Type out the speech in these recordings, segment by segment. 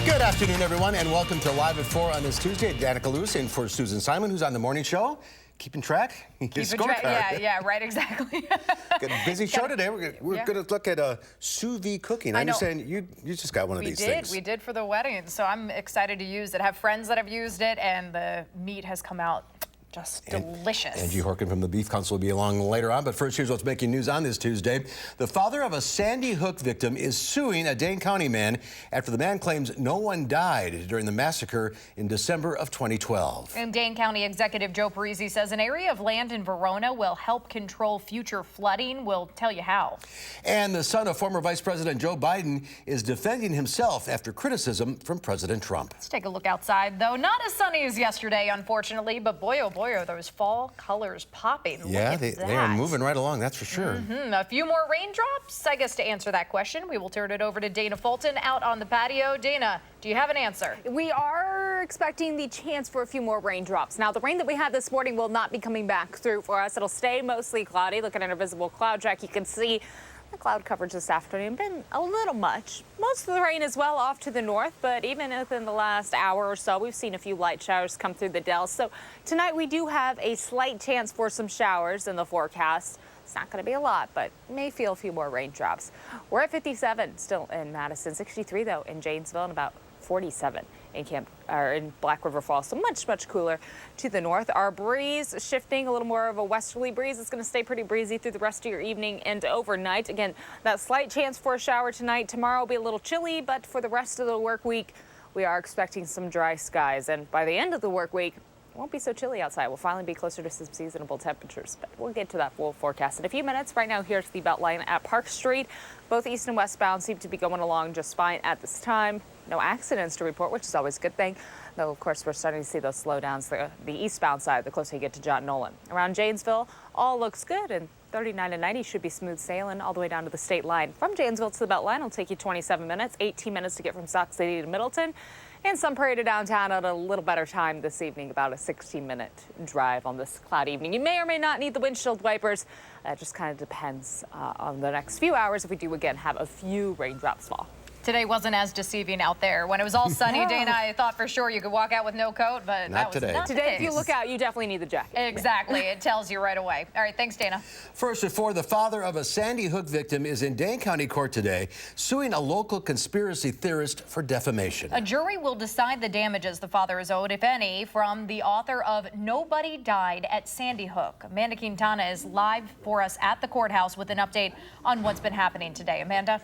Good afternoon, everyone, and welcome to Live at 4 on this Tuesday. Danica Lewis in for Susan Simon, who's on the morning show. Keeping track? Yeah, right, exactly. Got a busy show today. We're going to look at sous vide cooking. I understand you just got one of these things. We did for the wedding, so I'm excited to use it. I have friends that have used it, and the meat has come out just delicious. Angie Horkin from the Beef Council will be along later on, but first, here's what's making news on this Tuesday. The father of a Sandy Hook victim is suing a Dane County man after the man claims no one died during the massacre in December of 2012. And Dane County Executive Joe Parisi says an area of land in Verona will help control future flooding. We'll tell you how. And the son of former Vice President Joe Biden is defending himself after criticism from President Trump. Let's take a look outside, though. Not as sunny as yesterday, unfortunately, but boy, oh boy, are those fall colors popping. Yeah, they are moving right along, that's for sure. A few more raindrops? I guess to answer that question, we will turn it over to Dana Fulton out on the patio. Dana, do you have an answer? We are expecting the chance for a few more raindrops. Now, the rain that we had this morning will not be coming back through for us. It'll stay mostly cloudy. Look at an invisible cloud track. You can see the cloud coverage this afternoon been a little much. Most of the rain is well off to the north, but even within the last hour or so, we've seen a few light showers come through the dells. So tonight we do have a slight chance for some showers in the forecast. It's not going to be a lot, but may feel a few more raindrops. We're at 57 still in Madison, 63 though in Janesville, and about 47 in Black River Falls, so much cooler to the north. Our breeze shifting a little more of a westerly breeze. It's going to stay pretty breezy through the rest of your evening and overnight. Again, that slight chance for a shower tonight. Tomorrow will be a little chilly, but for the rest of the work week, we are expecting some dry skies. And by the end of the work week, it won't be so chilly outside. We'll finally be closer to some seasonable temperatures, but we'll get to that full forecast in a few minutes. Right now, here's the Beltline at Park Street. Both east and westbound seem to be going along just fine at this time. No accidents to report, which is always a good thing. Though, of course, we're starting to see those slowdowns, the eastbound side, the closer you get to John Nolan. Around Janesville, all looks good, and 39 and 90 should be smooth sailing all the way down to the state line. From Janesville to the Beltline, it'll take you 27 minutes, 18 minutes to get from Sauk City to Middleton. And some parade to downtown at a little better time this evening, about a 16-minute drive on this cloudy evening. You may or may not need the windshield wipers. That just kind of depends on the next few hours if we do again have a few raindrops fall. Today wasn't as deceiving out there. When it was all sunny, Dana, I thought for sure you could walk out with no coat, but not that was not today. If you look out, you definitely need the jacket. Exactly. It tells you right away. All right, thanks, Dana. First, before the father of a Sandy Hook victim is in Dane County Court today, suing a local conspiracy theorist for defamation. A jury will decide the damages the father is owed, if any, from the author of Nobody Died at Sandy Hook. Amanda Quintana is live for us at the courthouse with an update on what's been happening today. Amanda?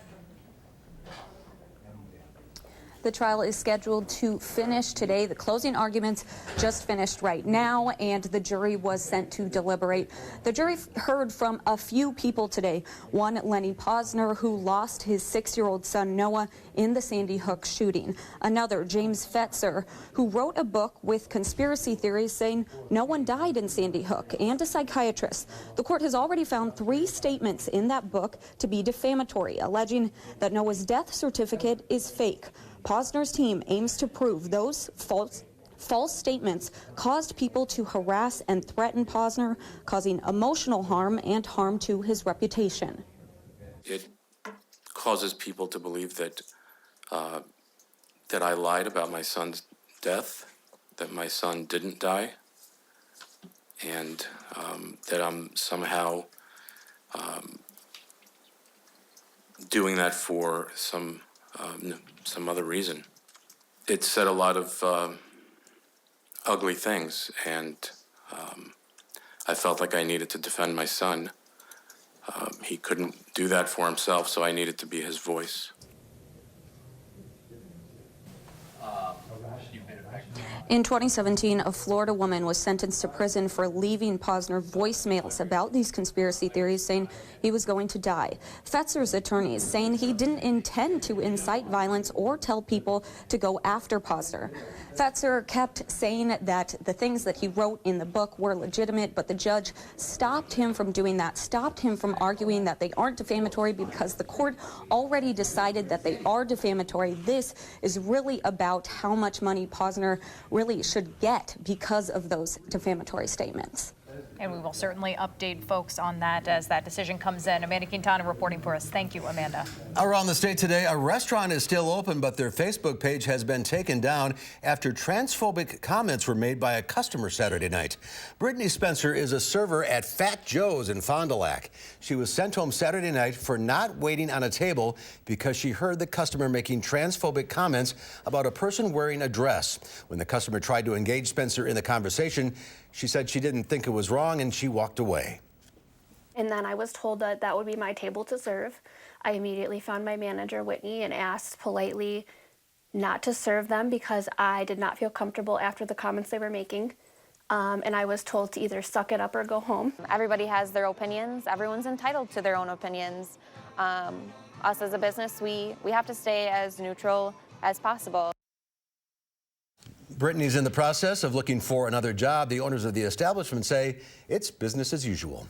The trial is scheduled to finish today. The closing arguments just finished right now, and the jury was sent to deliberate. The jury heard from a few people today. One, Lenny Posner, who lost his 6-year-old son, Noah, in the Sandy Hook shooting. Another, James Fetzer, who wrote a book with conspiracy theories saying no one died in Sandy Hook, and a psychiatrist. The court has already found 3 statements in that book to be defamatory, alleging that Noah's death certificate is fake. Posner's team aims to prove those false statements caused people to harass and threaten Posner, causing emotional harm and harm to his reputation. It causes people to believe that that I lied about my son's death, that my son didn't die, and that I'm somehow doing that for some other reason. It said a lot of ugly things, and I felt like I needed to defend my son. He couldn't do that for himself, so I needed to be his voice. In 2017, a Florida woman was sentenced to prison for leaving Posner voicemails about these conspiracy theories, saying he was going to die. Fetzer's attorneys saying he didn't intend to incite violence or tell people to go after Posner. Fetzer kept saying that the things that he wrote in the book were legitimate, but the judge stopped him from doing that, stopped him from arguing that they aren't defamatory because the court already decided that they are defamatory. This is really about how much money Posner really should get because of those defamatory statements. And we will certainly update folks on that as that decision comes in. Amanda Quintana reporting for us. Thank you, Amanda. Around the state today, a restaurant is still open, but their Facebook page has been taken down after transphobic comments were made by a customer Saturday night. Brittany Spencer is a server at Fat Joe's in Fond du Lac. She was sent home Saturday night for not waiting on a table because she heard the customer making transphobic comments about a person wearing a dress. When the customer tried to engage Spencer in the conversation, she said she didn't think it was wrong and she walked away. And then I was told that that would be my table to serve. I immediately found my manager, Whitney, and asked politely not to serve them because I did not feel comfortable after the comments they were making. And I was told to either suck it up or go home. Everybody has their opinions. Everyone's entitled to their own opinions. Us as a business, we have to stay as neutral as possible. Brittany's in the process of looking for another job. The owners of the establishment say it's business as usual.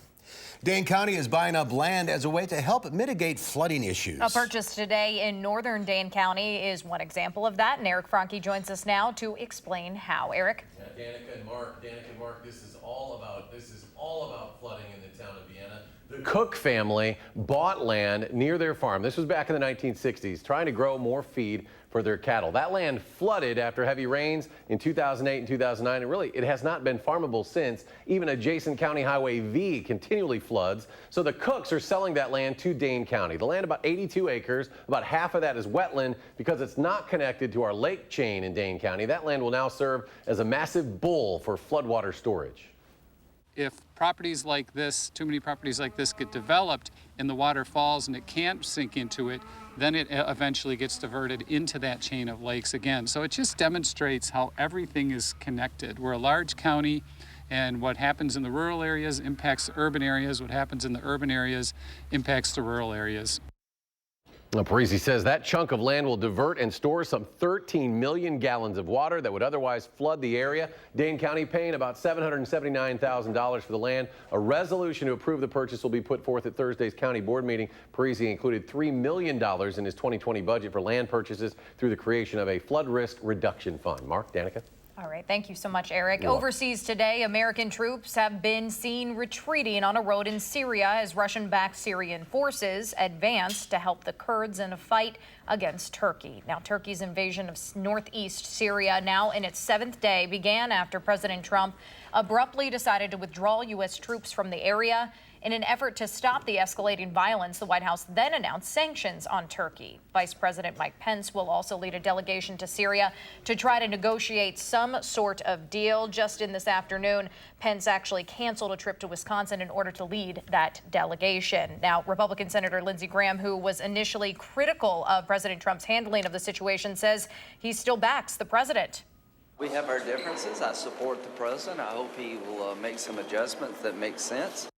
Dane County is buying up land as a way to help mitigate flooding issues. A purchase today in northern Dane County is one example of that, and Eric Franke joins us now to explain how. Eric? Yeah, Danica and Mark, this is all about flooding in the town of Vienna. The Cook family bought land near their farm. This was back in the 1960s, trying to grow more feed for their cattle. That land flooded after heavy rains in 2008 and 2009, and really, it has not been farmable since. Even adjacent County Highway V continually floods, so the Cooks are selling that land to Dane County. The land, about 82 acres, about half of that is wetland because it's not connected to our lake chain in Dane County. That land will now serve as a massive bowl for floodwater storage. If properties like this, too many properties like this get developed and the water falls and it can't sink into it, then it eventually gets diverted into that chain of lakes again. So it just demonstrates how everything is connected. We're a large county, and what happens in the rural areas impacts the urban areas. What happens in the urban areas impacts the rural areas. Parisi says that chunk of land will divert and store some 13 million gallons of water that would otherwise flood the area. Dane County paying about $779,000 for the land. A resolution to approve the purchase will be put forth at Thursday's county board meeting. Parisi included $3 million in his 2020 budget for land purchases through the creation of a flood risk reduction fund. Mark, Danica. All right, thank you so much, Eric. Overseas today, American troops have been seen retreating on a road in Syria as Russian-backed Syrian forces advance to help the Kurds in a fight against Turkey. Now, Turkey's invasion of northeast Syria, now in its 7th day, began after President Trump abruptly decided to withdraw U.S. troops from the area. In an effort to stop the escalating violence, the White House then announced sanctions on Turkey. Vice President Mike Pence will also lead a delegation to Syria to try to negotiate some sort of deal. Just in this afternoon, Pence actually canceled a trip to Wisconsin in order to lead that delegation. Now, Republican Senator Lindsey Graham, who was initially critical of President Trump's handling of the situation, says he still backs the president. We have our differences. I support the president. I hope he will make some adjustments that make sense.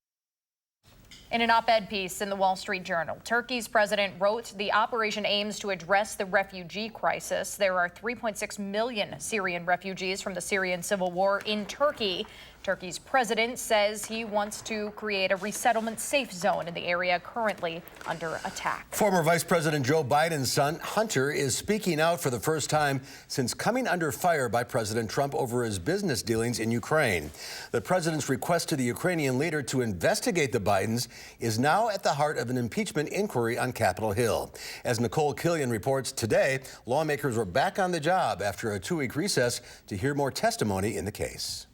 In an op-ed piece in the Wall Street Journal, Turkey's president wrote the operation aims to address the refugee crisis. There are 3.6 million Syrian refugees from the Syrian civil war in Turkey. Turkey's president says he wants to create a resettlement safe zone in the area currently under attack. Former Vice President Joe Biden's son, Hunter, is speaking out for the first time since coming under fire by President Trump over his business dealings in Ukraine. The president's request to the Ukrainian leader to investigate the Bidens is now at the heart of an impeachment inquiry on Capitol Hill. As Nicole Killian reports today, lawmakers were back on the job after a 2-week recess to hear more testimony in the case.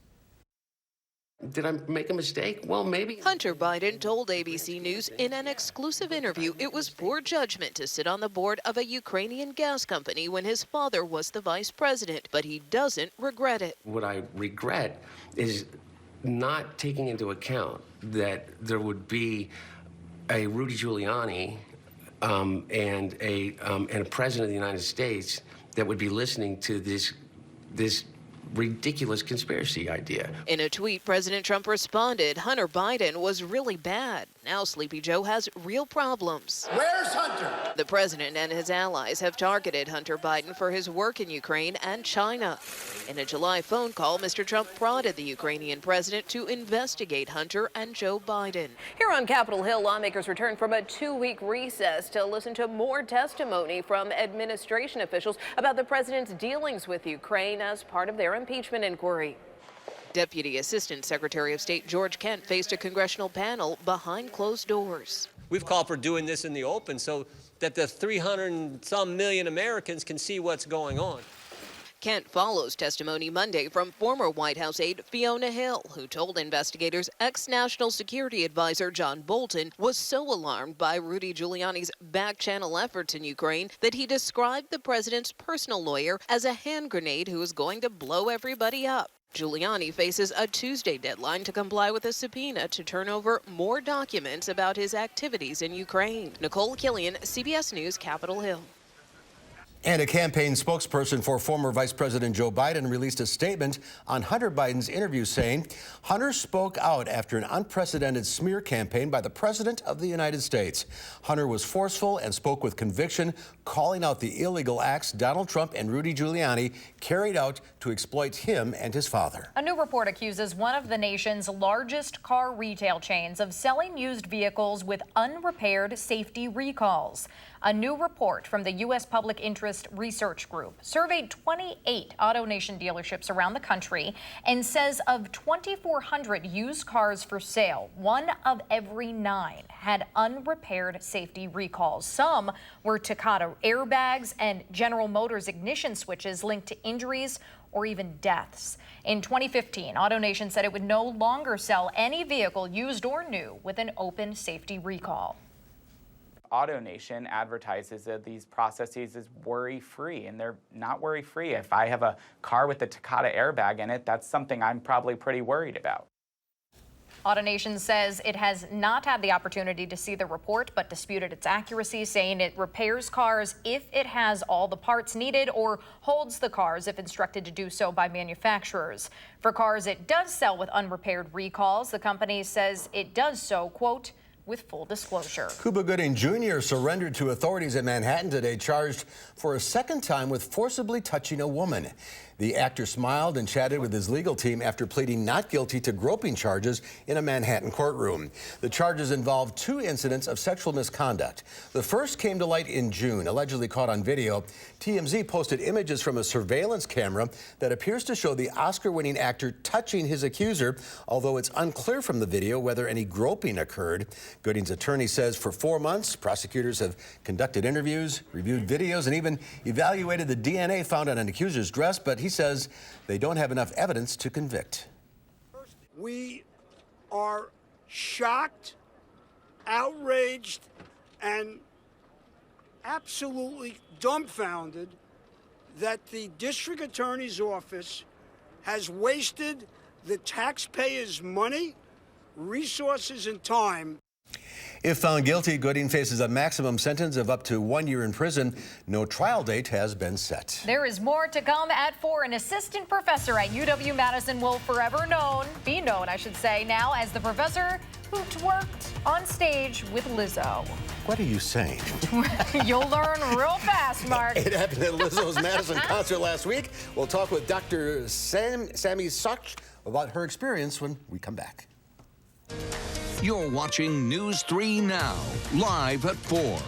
Did I make a mistake? Well, maybe. Hunter Biden told ABC News in an exclusive interview it was poor judgment to sit on the board of a Ukrainian gas company when his father was the vice president, but he doesn't regret it. What I regret is not taking into account that there would be a Rudy Giuliani and a president of the United States that would be listening to this ridiculous conspiracy idea. In a tweet, President Trump responded, Hunter Biden was really bad. Now Sleepy Joe has real problems. Where's Hunter? The president and his allies have targeted Hunter Biden for his work in Ukraine and China. In a July phone call, Mr. Trump prodded the Ukrainian president to investigate Hunter and Joe Biden. Here on Capitol Hill, lawmakers returned from a 2-week recess to listen to more testimony from administration officials about the president's dealings with Ukraine as part of their impeachment inquiry. Deputy Assistant Secretary of State George Kent faced a congressional panel behind closed doors. We've called for doing this in the open so that the 300 and some million Americans can see what's going on. Kent follows testimony Monday from former White House aide Fiona Hill, who told investigators ex-National Security Advisor John Bolton was so alarmed by Rudy Giuliani's back-channel efforts in Ukraine that he described the president's personal lawyer as a hand grenade who is going to blow everybody up. Giuliani faces a Tuesday deadline to comply with a subpoena to turn over more documents about his activities in Ukraine. Nicole Killian, CBS News, Capitol Hill. And a campaign spokesperson for former Vice President Joe Biden released a statement on Hunter Biden's interview saying Hunter spoke out after an unprecedented smear campaign by the President of the United States. Hunter was forceful and spoke with conviction, calling out the illegal acts Donald Trump and Rudy Giuliani carried out to exploit him and his father. A new report accuses one of the nation's largest car retail chains of selling used vehicles with unrepaired safety recalls. A new report from the U.S. Public Interest Research Group surveyed 28 AutoNation dealerships around the country and says of 2,400 used cars for sale, 1 of every 9 had unrepaired safety recalls. Some were Takata airbags and General Motors ignition switches linked to injuries or even deaths. In 2015, AutoNation said it would no longer sell any vehicle, used or new, with an open safety recall. AutoNation advertises that these processes is worry-free, and they're not worry-free. If I have a car with a Takata airbag in it, that's something I'm probably pretty worried about. AutoNation says it has not had the opportunity to see the report, but disputed its accuracy, saying it repairs cars if it has all the parts needed or holds the cars if instructed to do so by manufacturers. For cars it does sell with unrepaired recalls, the company says it does so, quote, with full disclosure. Cuba Gooding Jr. surrendered to authorities in Manhattan today, charged for a second time with forcibly touching a woman. The actor smiled and chatted with his legal team after pleading not guilty to groping charges in a Manhattan courtroom. The charges involved 2 incidents of sexual misconduct. The first came to light in June, allegedly caught on video. TMZ posted images from a surveillance camera that appears to show the Oscar-winning actor touching his accuser, although it's unclear from the video whether any groping occurred. Gooding's attorney says for 4 months, prosecutors have conducted interviews, reviewed videos, and even evaluated the DNA found on an accuser's dress, but he says they don't have enough evidence to convict. We are shocked, outraged, and absolutely dumbfounded that the district attorney's office has wasted the taxpayers' money, resources, and time. If found guilty, Gooding faces a maximum sentence of up to 1 year in prison. No trial date has been set. There is more to come at 4. An assistant professor at UW-Madison will forever be known, I should say, now as the professor who twerked on stage with Lizzo. What are you saying? You'll learn real fast, Mark. It happened at Lizzo's Madison concert last week. We'll talk with Dr. Sammy Such about her experience when we come back. You're watching News 3 Now, live at 4.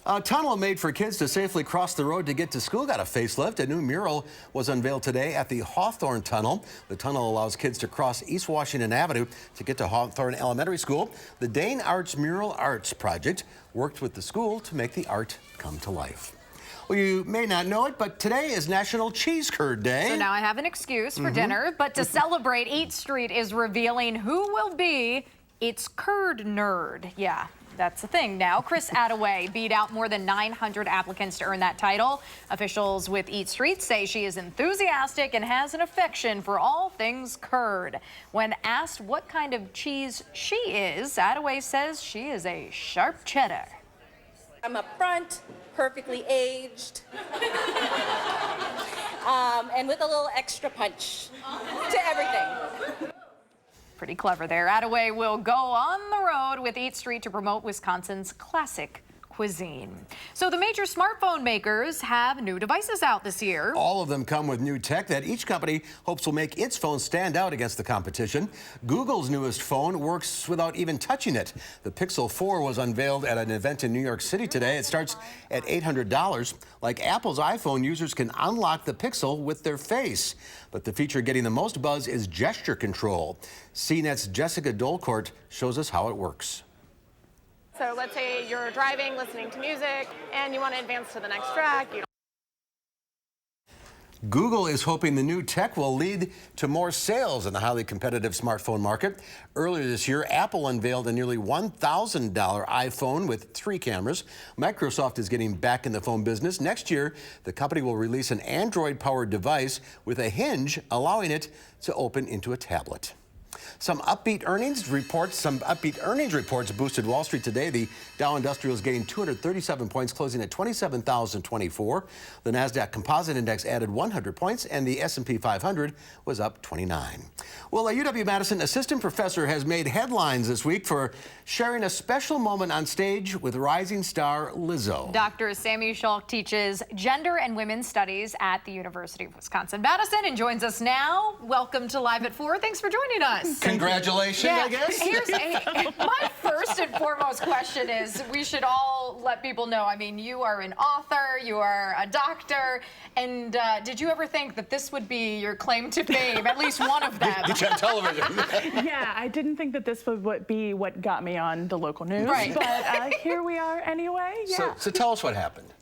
A tunnel made for kids to safely cross the road to get to school got a facelift. A new mural was unveiled today at the Hawthorne Tunnel. The tunnel allows kids to cross East Washington Avenue to get to Hawthorne Elementary School. The Dane Arts Mural Arts Project worked with the school to make the art come to life. Well, you may not know it, but today is National Cheese Curd Day. So now I have an excuse for dinner, but to celebrate, Eat Street is revealing who will be its curd nerd. Yeah. That's the thing now. Chris Attaway beat out more than 900 applicants to earn that title. Officials with Eat Street say she is enthusiastic and has an affection for all things curd. When asked what kind of cheese she is, Attaway says she is a sharp cheddar. I'm upfront, perfectly aged, and with a little extra punch to everything. Pretty clever there. Attaway will go on the road with Eat Street to promote Wisconsin's classic cuisine. So the major smartphone makers have new devices out this year. All of them come with new tech that each company hopes will make its phone stand out against the competition. Google's newest phone works without even touching it. The Pixel 4 was unveiled at an event in New York City today. It starts at $800. Like Apple's iPhone, users can unlock the Pixel with their face. But the feature getting the most buzz is gesture control. CNET's Jessica Dolcourt shows us how it works. So let's say you're driving, listening to music, and you want to advance to the next track. Google is hoping the new tech will lead to more sales in the highly competitive smartphone market. Earlier this year, Apple unveiled a nearly $1,000 iPhone with 3 cameras. Microsoft is getting back in the phone business. Next year, the company will release an Android-powered device with a hinge, allowing it to open into a tablet. Some upbeat earnings reports boosted Wall Street today. The Dow Industrial is gaining 237 points, closing at 27,024. The Nasdaq Composite Index added 100 points, and the S&P 500 was up 29. Well, a UW-Madison assistant professor has made headlines this week for sharing a special moment on stage with rising star Lizzo. Dr. Sammy Schalk teaches gender and women's studies at the University of Wisconsin-Madison and joins us now. Welcome to Live at 4. Thanks for joining us. Congratulations, I guess. My first and foremost question is, we should all let people know, I mean, you are an author, you are a doctor, and did you ever think that this would be your claim to fame, at least one of them? Did you on television? Yeah, I didn't think that this would be what got me on the local news, right. But here we are anyway. Yeah. So tell us what happened.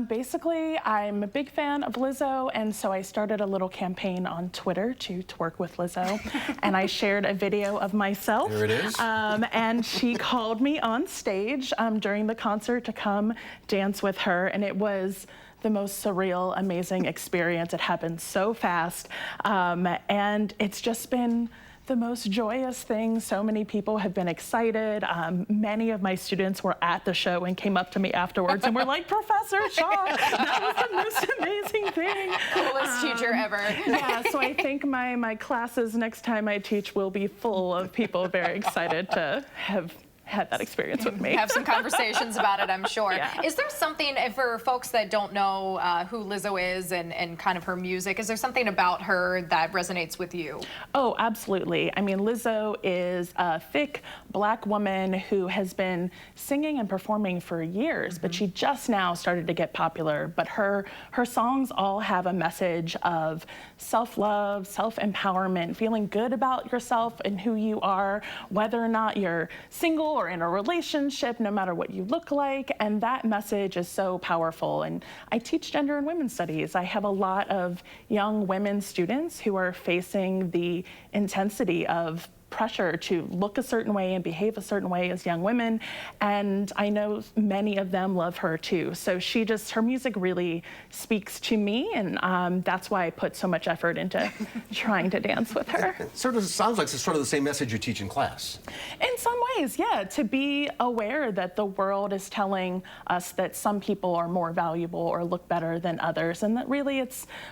Basically, I'm a big fan of Lizzo, and so I started a little campaign on Twitter to twerk with Lizzo, and I shared a video of myself. There it is. And she called me on stage during the concert to come dance with her, and it was the most surreal, amazing experience. It happened so fast, and it's just been the most joyous thing. So many people have been excited. Many of my students were at the show and came up to me afterwards and were like, Professor Shaw, that was the most amazing thing. Coolest teacher ever. Yeah, so I think my classes next time I teach will be full of people very excited to have had that experience with me. Have some conversations about it, I'm sure. Yeah. Is there something, for folks that don't know who Lizzo is and kind of her music, is there something about her that resonates with you? Oh, absolutely. I mean, Lizzo is a thick Black woman who has been singing and performing for years, but she just now started to get popular. But her songs all have a message of self-love, self-empowerment, feeling good about yourself and who you are, whether or not you're single or in a relationship, no matter what you look like. And that message is so powerful. And I teach gender and women's studies. I have a lot of young women students who are facing the intensity of pressure to look a certain way and behave a certain way as young women, and I know many of them love her too. So her music really speaks to me, and that's why I put so much effort into trying to dance with her. It sort of sounds like it's sort of the same message you teach in class. In some ways, yeah, to be aware that the world is telling us that some people are more valuable or look better than others, and that really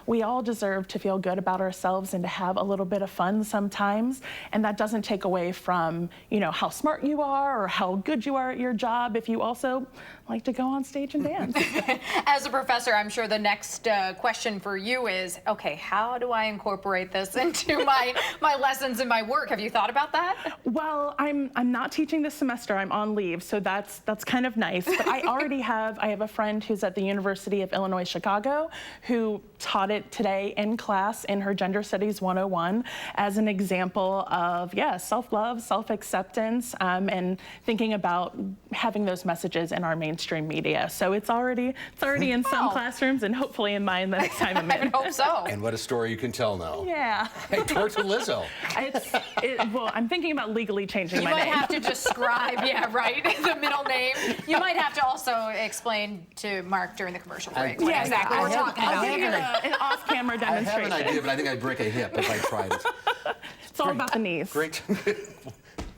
we all deserve to feel good about ourselves and to have a little bit of fun sometimes, and that doesn't doesn't take away from, you know, how smart you are or how good you are at your job if you also like to go on stage and dance. As a professor, I'm sure the next question for you is, okay, how do I incorporate this into my lessons and my work? Have you thought about that? Well, I'm not teaching this semester. I'm on leave, so that's kind of nice. But I have a friend who's at the University of Illinois Chicago who taught it today in class in her Gender Studies 101 as an example of, self-love, self-acceptance, and thinking about having those messages in our mainstream media. So it's already in some classrooms and hopefully in mine the next time I'm in. I hope so. And what a story you can tell now. Yeah. Hey, talk to Lizzo. Well, I'm thinking about legally changing my name. You might have to describe, the middle name. You might have to also explain to Mark during the commercial break what exactly we're talking about. An off-camera demonstration. I have an idea, but I think I'd break a hip if I tried it. It's all about the knees.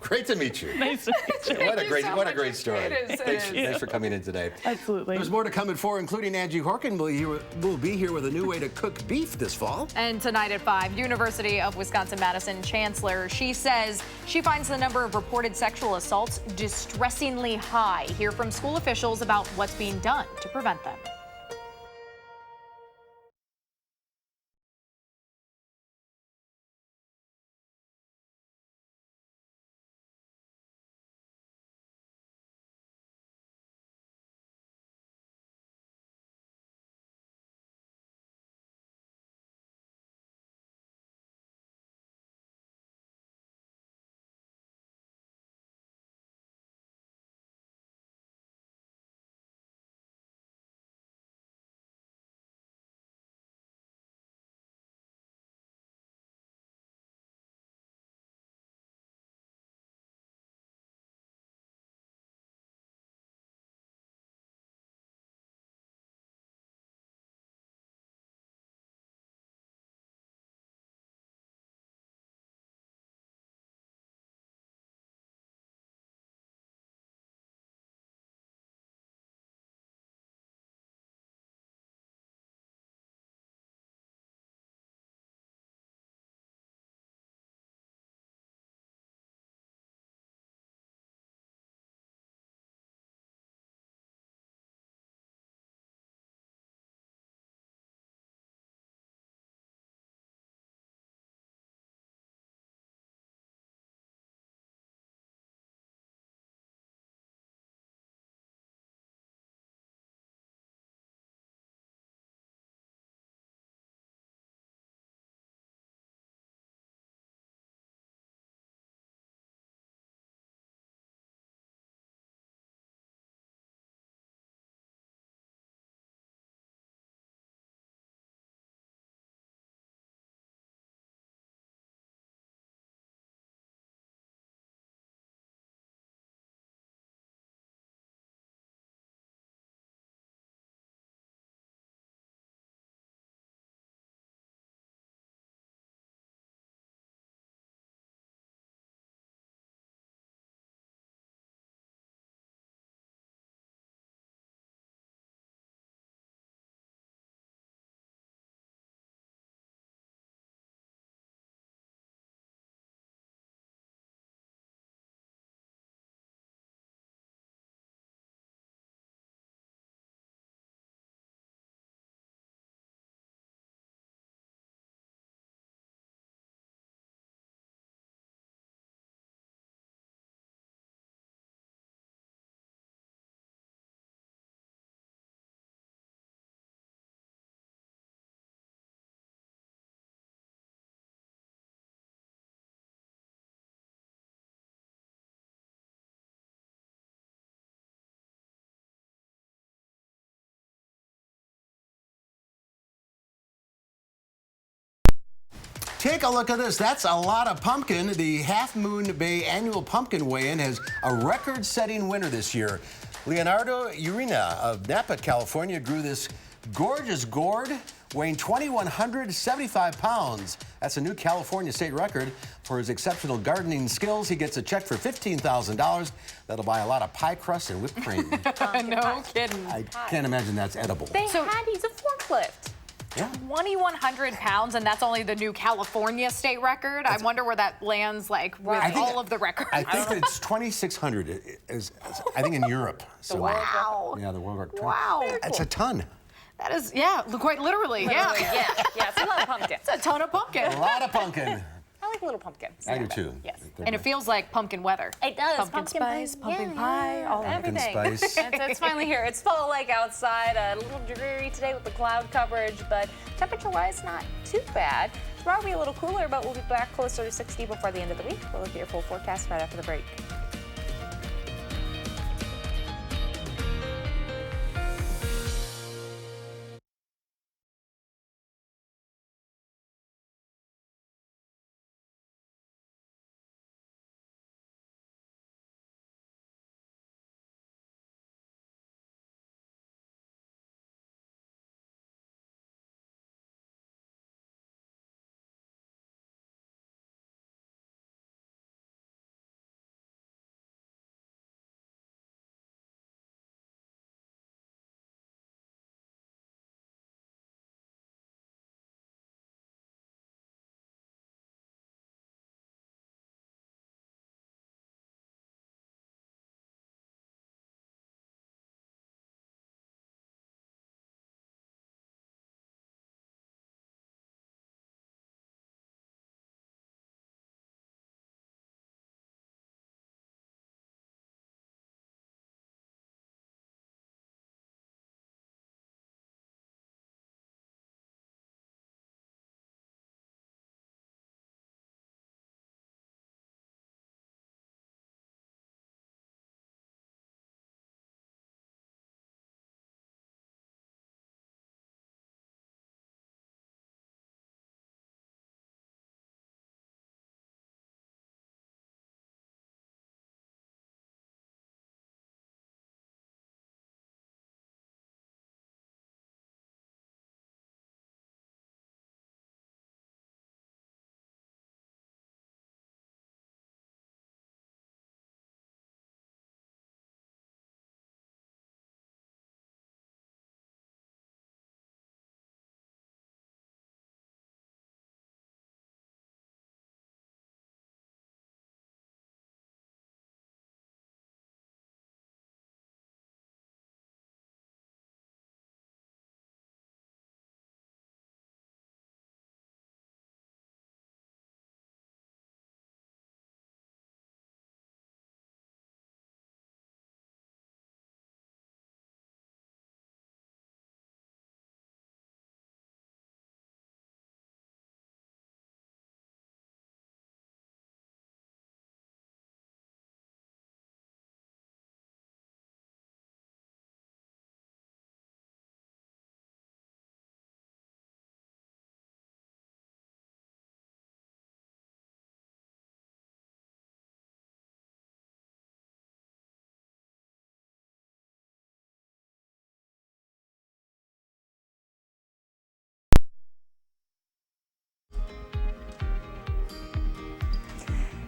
Great to meet you. Nice to meet you. What a great story. It is. Thanks for coming in today. Absolutely. There's more to come at 4, including Angie Horkin will be here with a new way to cook beef this fall. And tonight at 5, University of Wisconsin-Madison Chancellor, she says she finds the number of reported sexual assaults distressingly high. Hear from school officials about what's being done to prevent them. Take a look at this. That's a lot of pumpkin. The Half Moon Bay annual pumpkin weigh-in has a record-setting winner this year. Leonardo Urina of Napa, California, grew this gorgeous gourd weighing 2,175 pounds. That's a new California state record. For his exceptional gardening skills, he gets a check for $15,000. That'll buy a lot of pie crust and whipped cream. No kidding. I can't imagine that's edible. He's a forklift. Yeah. 2,100 pounds, and that's only the new California state record. I wonder where that lands, like, with all of the records. I think that it's 2,600 I think in Europe. So, wow. Yeah, the world record. Wow. That's a ton. That is, yeah, quite literally, yeah. Yeah, it's a lot of pumpkin. It's a ton of pumpkin. A lot of pumpkin. I like little pumpkins. I do too. Yes. And it feels like pumpkin weather. It does. Pumpkin spice, pumpkin pie, all everything. Pumpkin spice. It's finally here. It's fall like outside. A little dreary today with the cloud coverage, but temperature-wise, not too bad. Tomorrow will be a little cooler, but we'll be back closer to 60 before the end of the week. We'll look at your full forecast right after the break.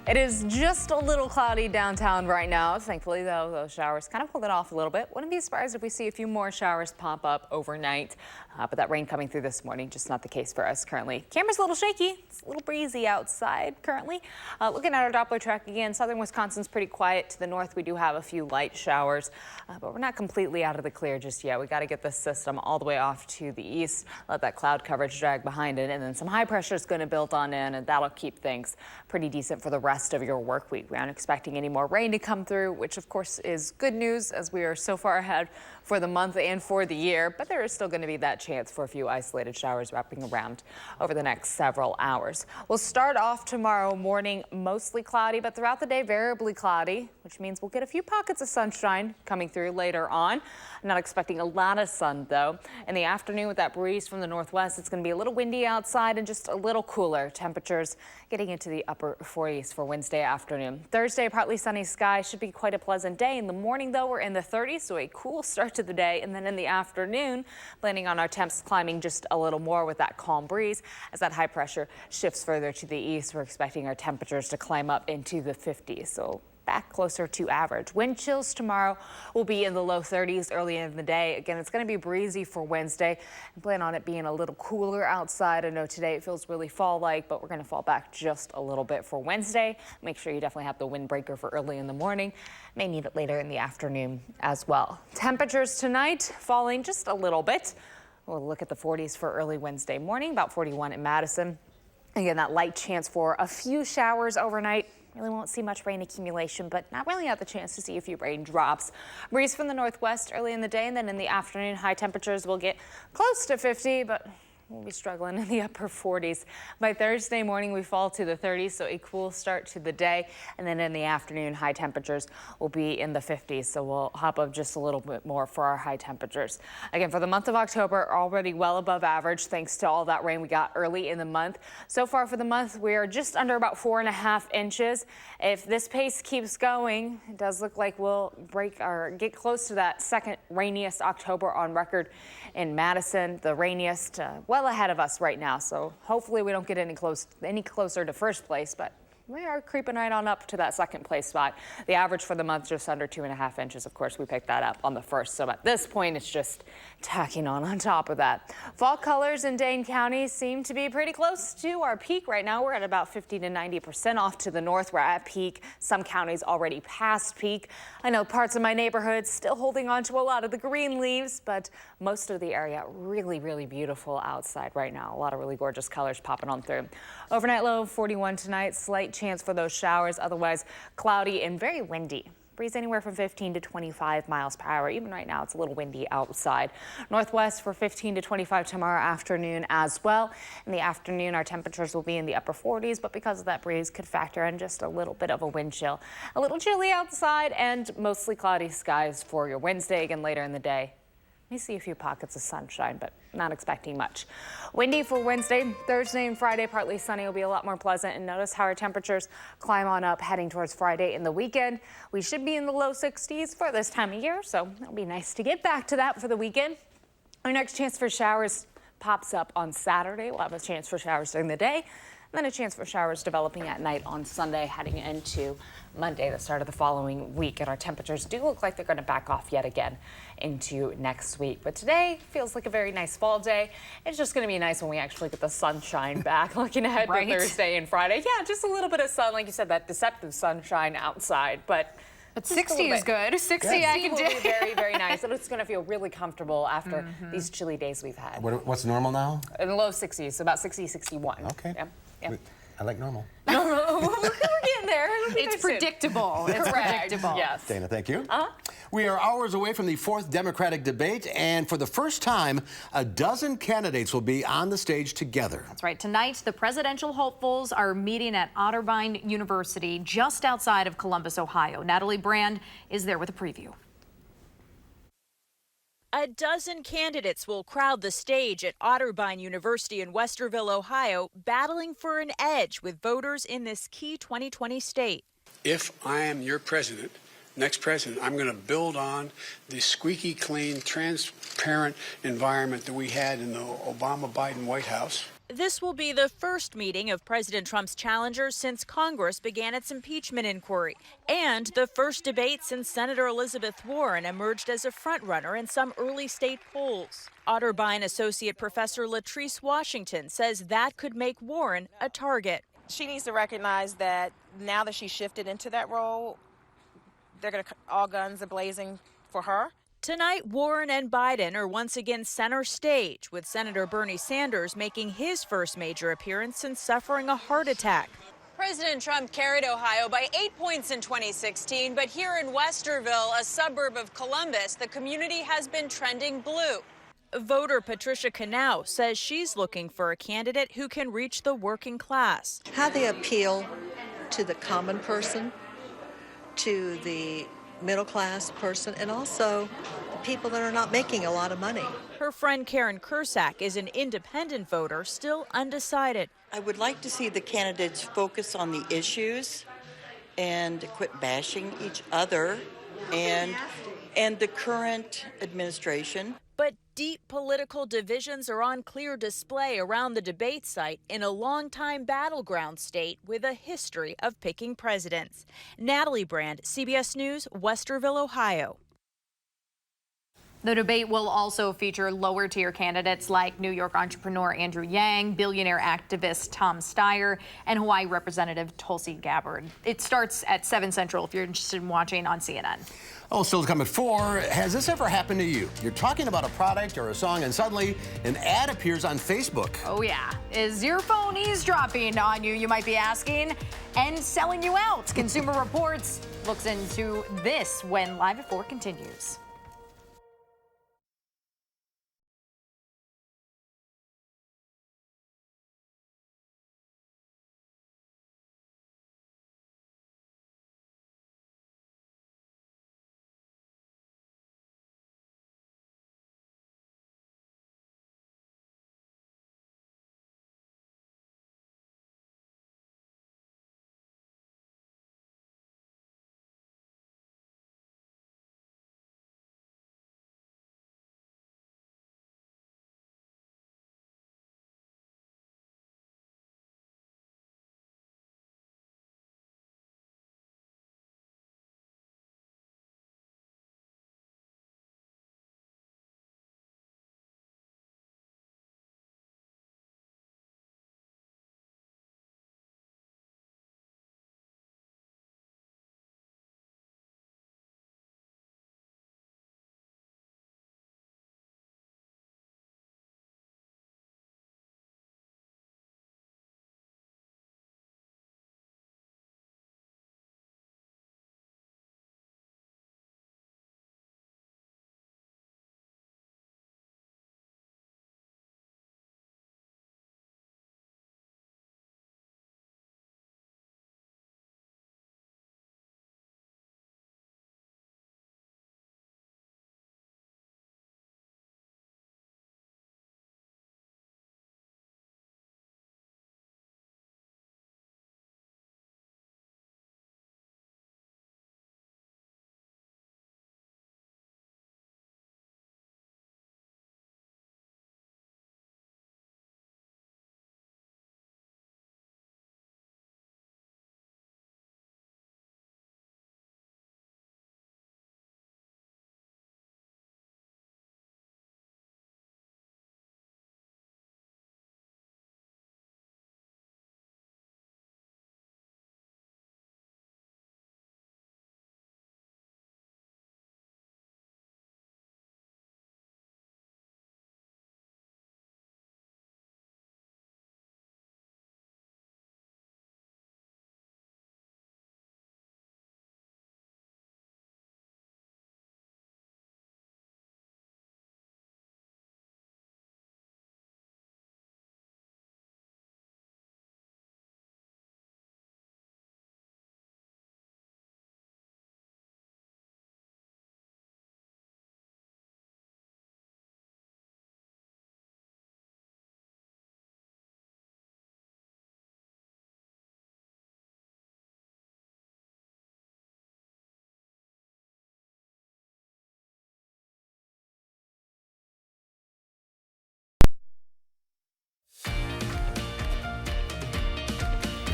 It is just a little cloudy downtown right now. Thankfully, though, those showers kind of pulled it off a little bit. Wouldn't be surprised if we see a few more showers pop up overnight. But that rain coming through this morning, just not the case for us currently. Camera's a little shaky. It's a little breezy outside currently. Looking at our Doppler track again, southern Wisconsin's pretty quiet. To the north, we do have a few light showers, but we're not completely out of the clear just yet. We got to get this system all the way off to the east, let that cloud coverage drag behind it, and then some high pressure is going to build on in, and that'll keep things pretty decent for the rest of your work week. We aren't expecting any more rain to come through, which of course is good news as we are so far ahead for the month and for the year, but there is still going to be that chance for a few isolated showers wrapping around over the next several hours. We'll start off tomorrow morning mostly cloudy, but throughout the day variably cloudy, which means we'll get a few pockets of sunshine coming through later on. I'm not expecting a lot of sun though. In the afternoon with that breeze from the northwest, it's going to be a little windy outside and just a little cooler. Temperatures getting into the upper 40s for Wednesday afternoon. Thursday, partly sunny skies, should be quite a pleasant day. In the morning though, we're in the 30s, so a cool start to the day, and then in the afternoon, planning on our temps climbing just a little more with that calm breeze. As that high pressure shifts further to the east, we're expecting our temperatures to climb up into the 50s. So back closer to average. Wind chills tomorrow will be in the low 30s early in the day. Again, it's going to be breezy for Wednesday. I plan on it being a little cooler outside. I know today it feels really fall-like, but we're going to fall back just a little bit for Wednesday. Make sure you definitely have the windbreaker for early in the morning. May need it later in the afternoon as well. Temperatures tonight falling just a little bit. We'll look at the 40s for early Wednesday morning, about 41 in Madison. Again, that light chance for a few showers overnight. Really won't see much rain accumulation, but not really have the chance to see a few raindrops. Breeze from the northwest early in the day, and then in the afternoon, high temperatures will get close to 50, but we'll be struggling in the upper 40s. By Thursday morning, we fall to the 30s, so a cool start to the day. And then in the afternoon, high temperatures will be in the 50s, so we'll hop up just a little bit more for our high temperatures. Again, for the month of October, already well above average thanks to all that rain we got early in the month. So far for the month, we are just under about 4.5 inches. If this pace keeps going, it does look like we'll break or get close to that second rainiest October on record in Madison, the rainiest well ahead of us right now. So hopefully we don't get any closer to first place, but we are creeping right on up to that second place spot. The average for the month just under 2.5 inches. Of course, we picked that up on the first. So at this point, it's just tacking on top of that. Fall colors in Dane County seem to be pretty close to our peak right now. We're at about 50 to 90% off to the north. We're at peak. Some counties already past peak. I know parts of my neighborhood still holding on to a lot of the green leaves, but most of the area really, really beautiful outside right now. A lot of really gorgeous colors popping on through. Overnight low 41 tonight. Slight chance for those showers. Otherwise cloudy and very windy. Breeze anywhere from 15 to 25 miles per hour. Even right now, it's a little windy outside. Northwest for 15 to 25 tomorrow afternoon as well. In the afternoon, our temperatures will be in the upper 40s, but because of that breeze, could factor in just a little bit of a wind chill. A little chilly outside and mostly cloudy skies for your Wednesday. Again, later in the day, we see a few pockets of sunshine, but not expecting much. Windy for Wednesday, Thursday, and Friday. Partly sunny will be a lot more pleasant. And notice how our temperatures climb on up heading towards Friday and the weekend. We should be in the low 60s for this time of year, so it'll be nice to get back to that for the weekend. Our next chance for showers pops up on Saturday. We'll have a chance for showers during the day. And then a chance for showers developing at night on Sunday, heading into Monday, the start of the following week. And our temperatures do look like they're going to back off yet again into next week. But today feels like a very nice fall day. It's just going to be nice when we actually get the sunshine back. Looking ahead to Thursday and Friday. Yeah, just a little bit of sun, like you said, that deceptive sunshine outside. But 60 is good. 60 I can do. Will be very, very nice. And it's going to feel really comfortable after these chilly days we've had. What's normal now? In the low 60s, so about 60, 61. Okay. Yeah. I like normal. We're getting there. It's predictable. It's predictable. Yes. Dana, thank you. We are hours away from the 4th Democratic debate, and for the first time, a dozen candidates will be on the stage together. That's right. Tonight, the presidential hopefuls are meeting at Otterbein University, just outside of Columbus, Ohio. Natalie Brand is there with a preview. A dozen candidates will crowd the stage at Otterbein University in Westerville, Ohio, battling for an edge with voters in this key 2020 state. If I am your president, next president, I'm going to build on the squeaky clean, transparent environment that we had in the Obama-Biden White House. This will be the first meeting of President Trump's challengers since Congress began its impeachment inquiry, and the first debate since Senator Elizabeth Warren emerged as a frontrunner in some early state polls. Otterbein Associate Professor Latrice Washington says that could make Warren a target. She needs to recognize that now that she's shifted into that role, they're going to all guns are blazing for her. Tonight, Warren and Biden are once again center stage, with Senator Bernie Sanders making his first major appearance since suffering a heart attack. President Trump carried Ohio by 8 points in 2016, but here in Westerville, a suburb of Columbus, the community has been trending blue. Voter Patricia Canau says she's looking for a candidate who can reach the working class. How they appeal to the common person, to the middle-class person, and also the people that are not making a lot of money. Her friend Karen Kursak is an independent voter, still undecided. I would like to see the candidates focus on the issues and quit bashing each other and the current administration. But Deep political divisions are on clear display around the debate site in a longtime battleground state with a history of picking presidents. Natalie Brand, CBS News, Westerville, Ohio. The debate will also feature lower-tier candidates like New York entrepreneur Andrew Yang, billionaire activist Tom Steyer, and Hawaii Representative Tulsi Gabbard. It starts at 7 Central if you're interested in watching on CNN. Oh, still to come at 4. Has this ever happened to you? You're talking about a product or a song, and suddenly an ad appears on Facebook. Oh, yeah. Is your phone eavesdropping on you, you might be asking, and selling you out? Consumer Reports looks into this when Live at 4 continues.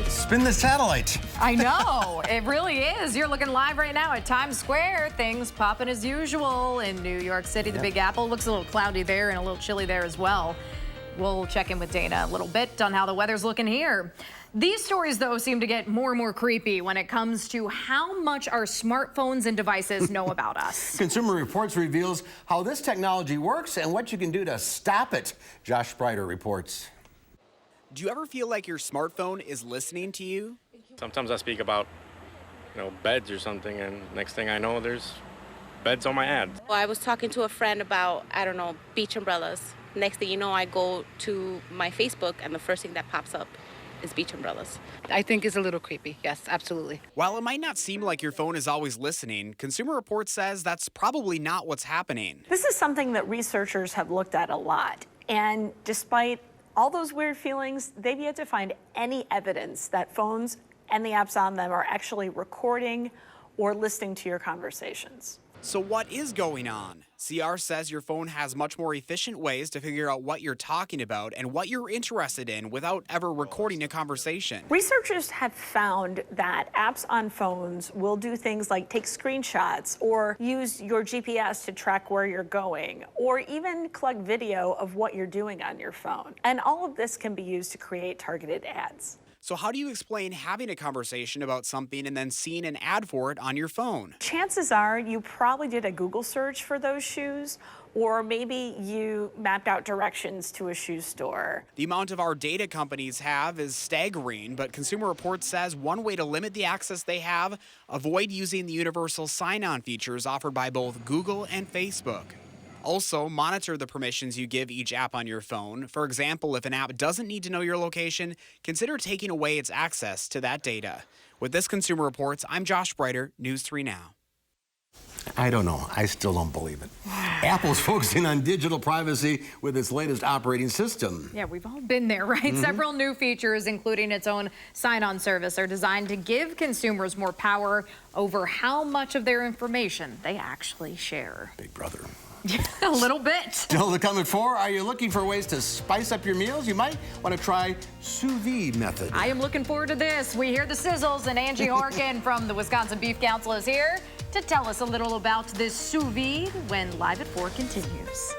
Spin the satellite. I know, it really is. You're looking live right now at Times Square. Things popping as usual in New York City. The Big Apple looks a little cloudy there and a little chilly there as well. We'll check in with Dana a little bit on how the weather's looking here. These stories, though, seem to get more and more creepy when it comes to how much our smartphones and devices know about us. Consumer Reports reveals how this technology works and what you can do to stop it. Josh Sprider reports. Do you ever feel like your smartphone is listening to you? Sometimes I speak about, beds or something, and next thing I know, there's beds on my ads. Well, I was talking to a friend about, beach umbrellas. Next thing you know, I go to my Facebook, and the first thing that pops up is beach umbrellas. I think it's a little creepy. Yes, absolutely. While it might not seem like your phone is always listening, Consumer Reports says that's probably not what's happening. This is something that researchers have looked at a lot, and despite all those weird feelings, they've yet to find any evidence that phones and the apps on them are actually recording or listening to your conversations. So what is going on? CR says your phone has much more efficient ways to figure out what you're talking about and what you're interested in without ever recording a conversation. Researchers have found that apps on phones will do things like take screenshots or use your GPS to track where you're going, or even collect video of what you're doing on your phone. And all of this can be used to create targeted ads. So how do you explain having a conversation about something and then seeing an ad for it on your phone? Chances are you probably did a Google search for those shoes, or maybe you mapped out directions to a shoe store. The amount of our data companies have is staggering, but Consumer Reports says one way to limit the access they have, avoid using the universal sign-on features offered by both Google and Facebook. Also, monitor the permissions you give each app on your phone. For example, if an app doesn't need to know your location, consider taking away its access to that data. With this Consumer Reports, I'm Josh Breiter, News 3 Now. I don't know. I still don't believe it. Apple's focusing on digital privacy with its latest operating system. Yeah, we've all been there, right? Several new features, including its own sign-on service, are designed to give consumers more power over how much of their information they actually share. Big brother. A little bit. Still to come at 4, are you looking for ways to spice up your meals? You might want to try sous vide method. I am looking forward to this. We hear the sizzles, and Angie Harkin from the Wisconsin Beef Council is here to tell us a little about this sous vide when Live at 4 continues.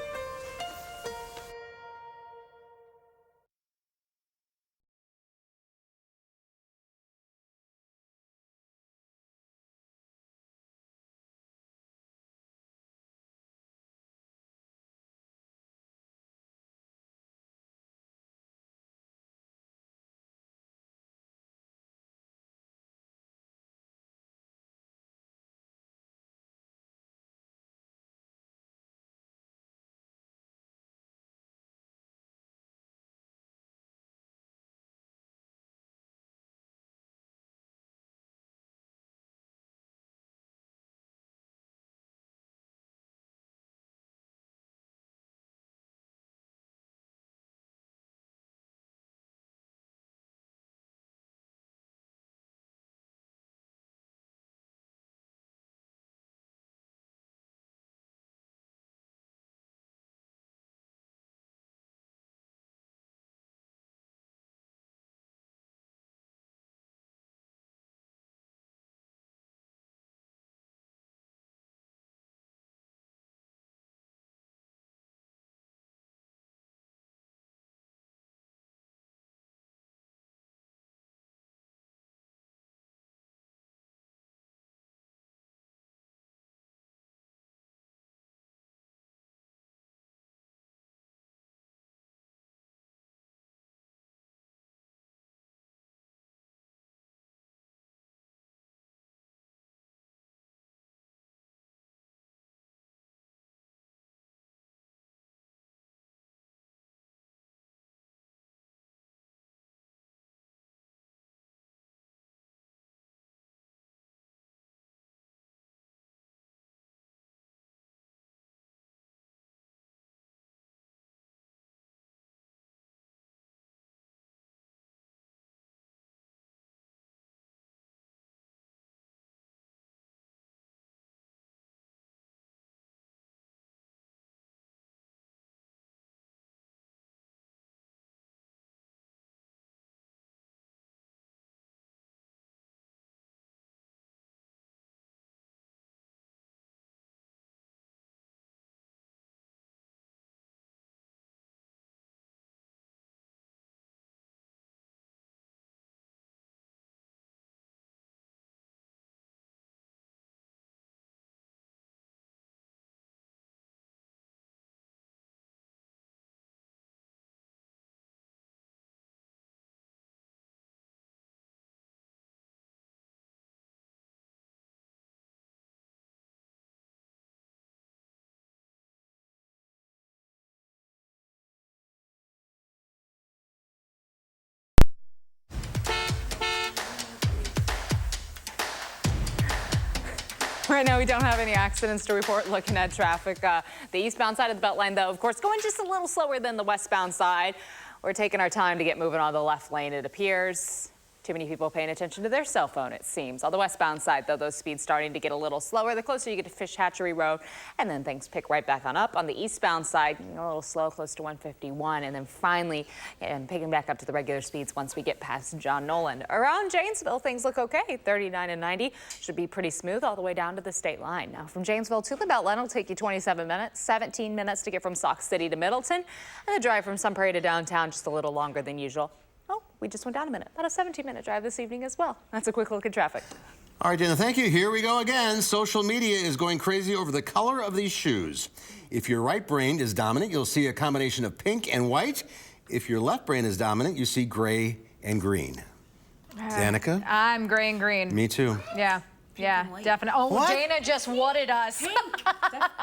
Right now, we don't have any accidents to report looking at traffic. The eastbound side of the Beltline, though, of course, going just a little slower than the westbound side. We're taking our time to get moving on the left lane, it appears. Too many people paying attention to their cell phone, it seems. On the westbound side, though, those speeds starting to get a little slower the closer you get to Fish Hatchery Road, and then things pick right back on up. On the eastbound side, a little slow, close to 151, and then finally picking back up to the regular speeds once we get past John Nolan. Around Janesville, things look okay. 39 and 90 should be pretty smooth all the way down to the state line. Now, from Janesville to the Beltline will take you 27 minutes, 17 minutes to get from Sauk City to Middleton, and the drive from Sun Prairie to downtown just a little longer than usual. Oh, we just went down a minute. About a 17-minute drive this evening as well. That's a quick look at traffic. All right, Dana, thank you. Here we go again. Social media is going crazy over the color of these shoes. If your right brain is dominant, you'll see a combination of pink and white. If your left brain is dominant, you see gray and green. Danica? I'm gray and green. Me too. Yeah, definitely. Oh, What? Dana just whatted us.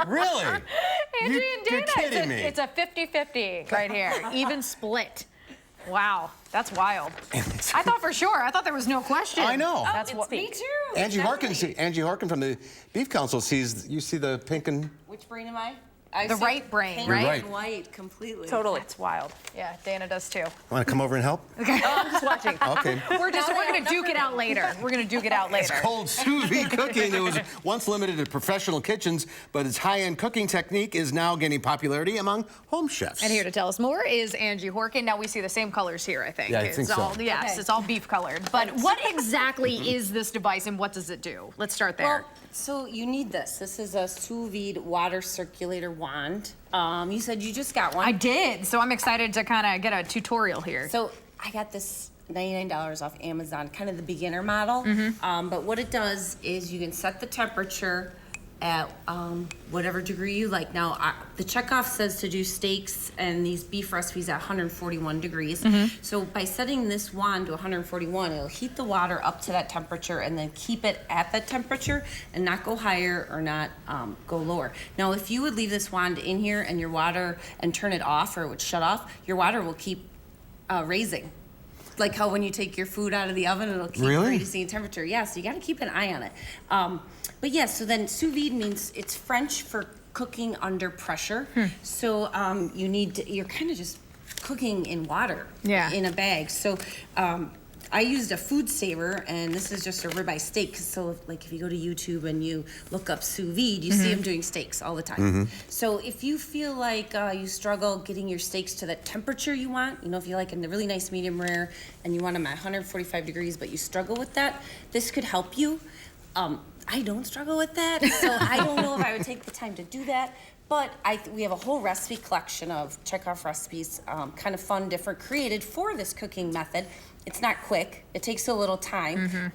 Really? Angie and You're Dana. kidding me. It's a 50-50 right here. Even split. Wow, that's wild. I thought for sure. I thought there was no question. I know. That's what. Me too. Angie Harkin from the Beef Council sees, you see the pink and... Which brain am I? The right brain, pink right? and white, completely. Totally. It's wild. Yeah, Dana does too. Want to come over and help? Okay. Oh, I'm just watching. Okay. We're going to duke it out later. We're going to duke it out later. It's called sous vide cooking. It was once limited to professional kitchens, but its high-end cooking technique is now gaining popularity among home chefs. And here to tell us more is Angie Horkin. Now we see the same colors here, I think. Yeah, I think so. Yes, Okay. it's all beef colored. But what exactly is this device and what does it do? Let's start there. Well, so you need this. This is a sous vide water circulator wand. You said you just got one. I did, so I'm excited to kind of get a tutorial here. So I got this $99 off Amazon, kind of the beginner model. But what it does is you can set the temperature at whatever degree you like. Now, the checkoff says to do steaks and these beef recipes at 141 degrees. So by setting this wand to 141, it'll heat the water up to that temperature and then keep it at that temperature and not go higher or not go lower. Now, if you would leave this wand in here and your water and turn it off or it would shut off, your water will keep raising. Like how when you take your food out of the oven, it'll keep raising temperature. Yeah, so you got to keep an eye on it. But yeah, so then sous vide means it's French for cooking under pressure. So you're kind of just cooking in water in a bag. So I used a food saver, and this is just a ribeye steak. So if you go to YouTube and you look up sous vide, you see them doing steaks all the time. So if you feel like you struggle getting your steaks to the temperature you want, if you like a really nice medium rare and you want them at 145 degrees, but you struggle with that, this could help you. I don't struggle with that, so I don't know if I would take the time to do that. But we have a whole recipe collection of checkoff recipes, kind of fun, different, created for this cooking method. It's not quick. It takes a little time,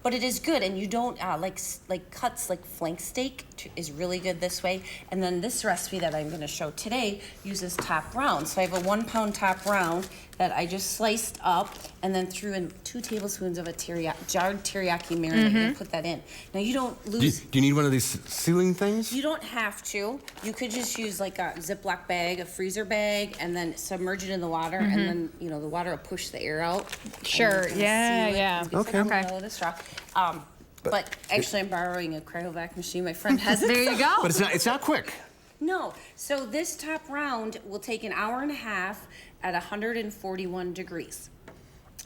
but it is good. And you don't like cuts like flank steak is really good this way. And then this recipe that I'm going to show today uses top round. So I have a 1 pound top round that I just sliced up and then threw in 2 tablespoons of a jarred teriyaki marinade and put that in. Now you don't lose. Do you need one of these sealing things? You don't have to. You could just use like a Ziploc bag, a freezer bag, and then submerge it in the water, and then the water will push the air out. Sure. Yeah. Okay. But actually, I'm borrowing a cryovac machine. My friend has it. There you go. But it's not quick. No. So this top round will take an hour and a half at 141 degrees.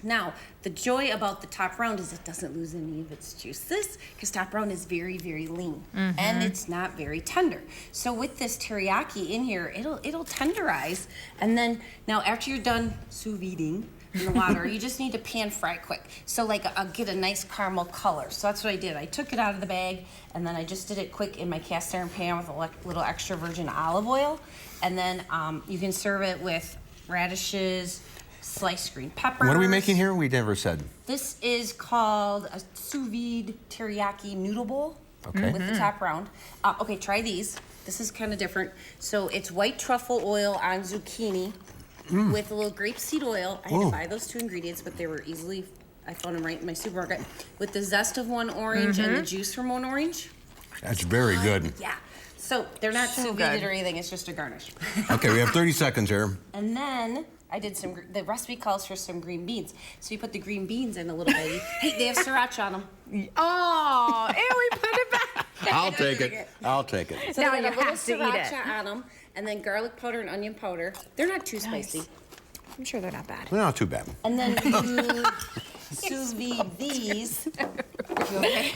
Now, the joy about the top round is it doesn't lose any of its juices because top round is very, very lean and it's not very tender. So with this teriyaki in here, it'll tenderize. And then now after you're done sous videing in the water, you just need to pan fry quick. So I'll get a nice caramel color. So that's what I did. I took it out of the bag and then I just did it quick in my cast iron pan with a little extra virgin olive oil. And then you can serve it with radishes, sliced green peppers. What are we making here? We never said. This is called a sous vide teriyaki noodle bowl with the top round. Okay, try these. This is kind of different. So it's white truffle oil on zucchini with a little grapeseed oil. I had to buy those 2 ingredients, but they were I found them right in my supermarket. With the zest of 1 orange and the juice from 1 orange. That's very good. Yeah. So they're not sous vide or anything, it's just a garnish. Okay, we have 30 seconds here. And then I did the recipe calls for some green beans. So you put the green beans in a little bit. Hey, they have sriracha on them. Oh, and we put it back. I'll take it. I'll take it. So now they you got a little have to eat it. sriracha on them, and then garlic powder and onion powder. They're not too spicy. I'm sure they're not bad. They're not too bad. And then sous vide these.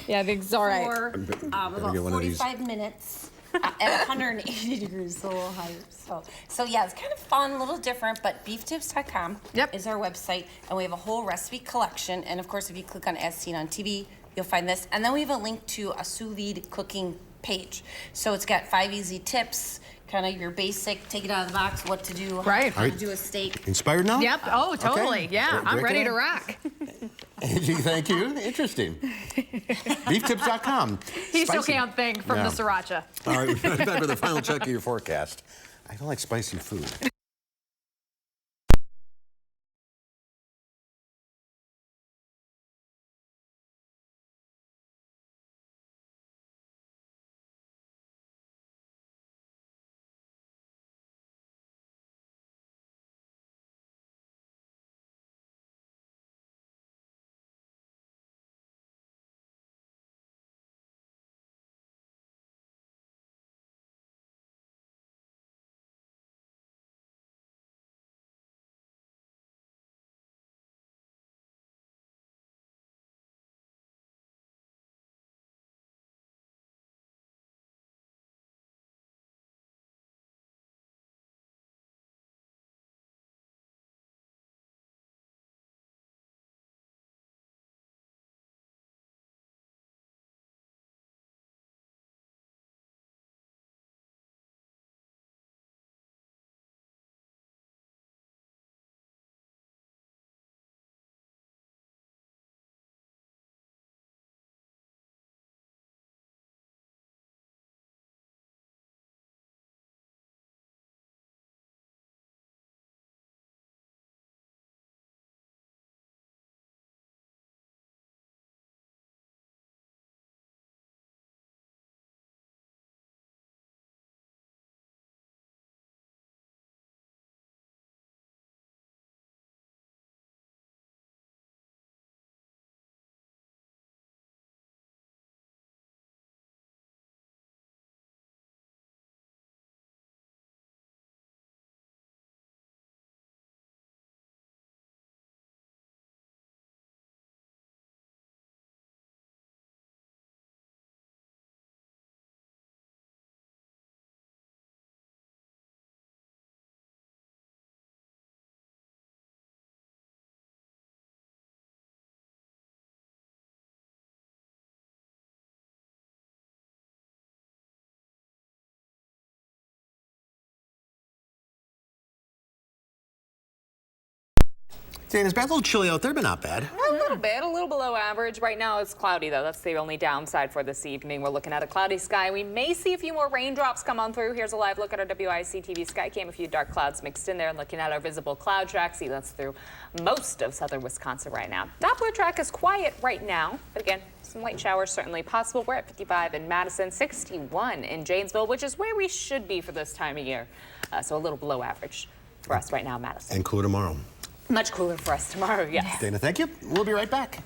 Yeah, I think it's all right. For about get one of these. 45 minutes at 180 degrees, so a little higher. So yeah, it's kind of fun, a little different, but beeftips.com is our website, and we have a whole recipe collection. And of course, if you click on As Seen on TV, you'll find this. And then we have a link to a sous vide cooking page. So it's got 5 easy tips, kind of your basic, take it out of the box, what to do, how to do a steak. Inspired now? Yep. Oh, totally. Okay. Yeah, I'm Break ready it to up. rock. Angie, thank you. Interesting. Beeftips.com. He still Spicy. can't think from the sriracha. All right, we're right back with the final check of your forecast. I don't like spicy food. Dana, it's bad. A little chilly out there, but not bad. A little bit, a little below average. Right now it's cloudy, though. That's the only downside for this evening. We're looking at a cloudy sky. We may see a few more raindrops come on through. Here's a live look at our WISC-TV sky cam. A few dark clouds mixed in there, and looking at our visible cloud track. See, that's through most of southern Wisconsin right now. Doppler track is quiet right now, but again, some light showers certainly possible. We're at 55 in Madison, 61 in Janesville, which is where we should be for this time of year. So a little below average for us right now, Madison. And cooler tomorrow. Much cooler for us tomorrow, yes. Dana, thank you. We'll be right back.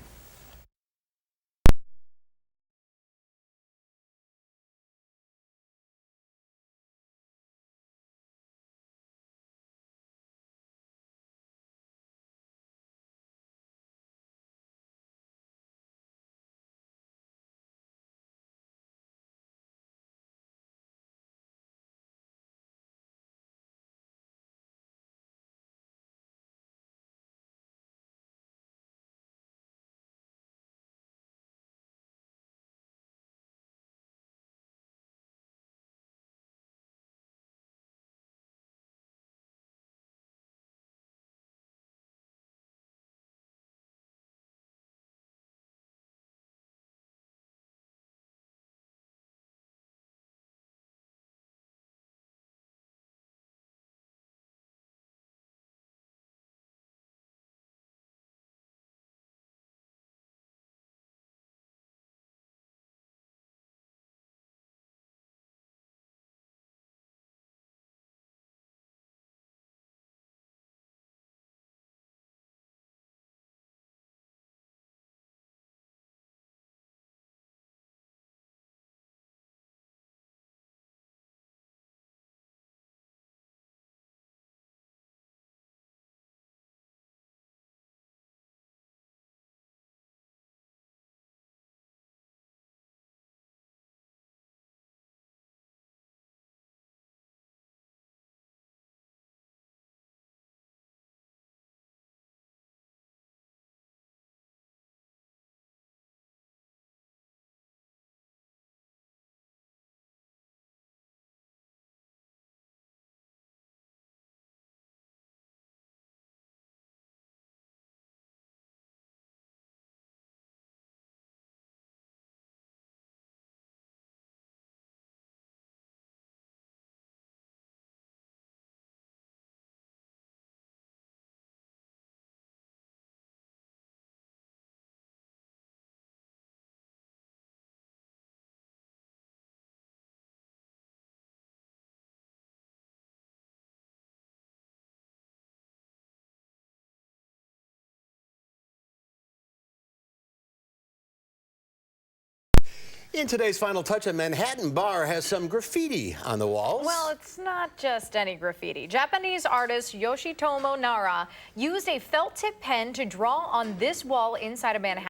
In today's Final Touch, a Manhattan bar has some graffiti on the walls. Well, it's not just any graffiti. Japanese artist Yoshitomo Nara used a felt tip pen to draw on this wall inside a Manhattan.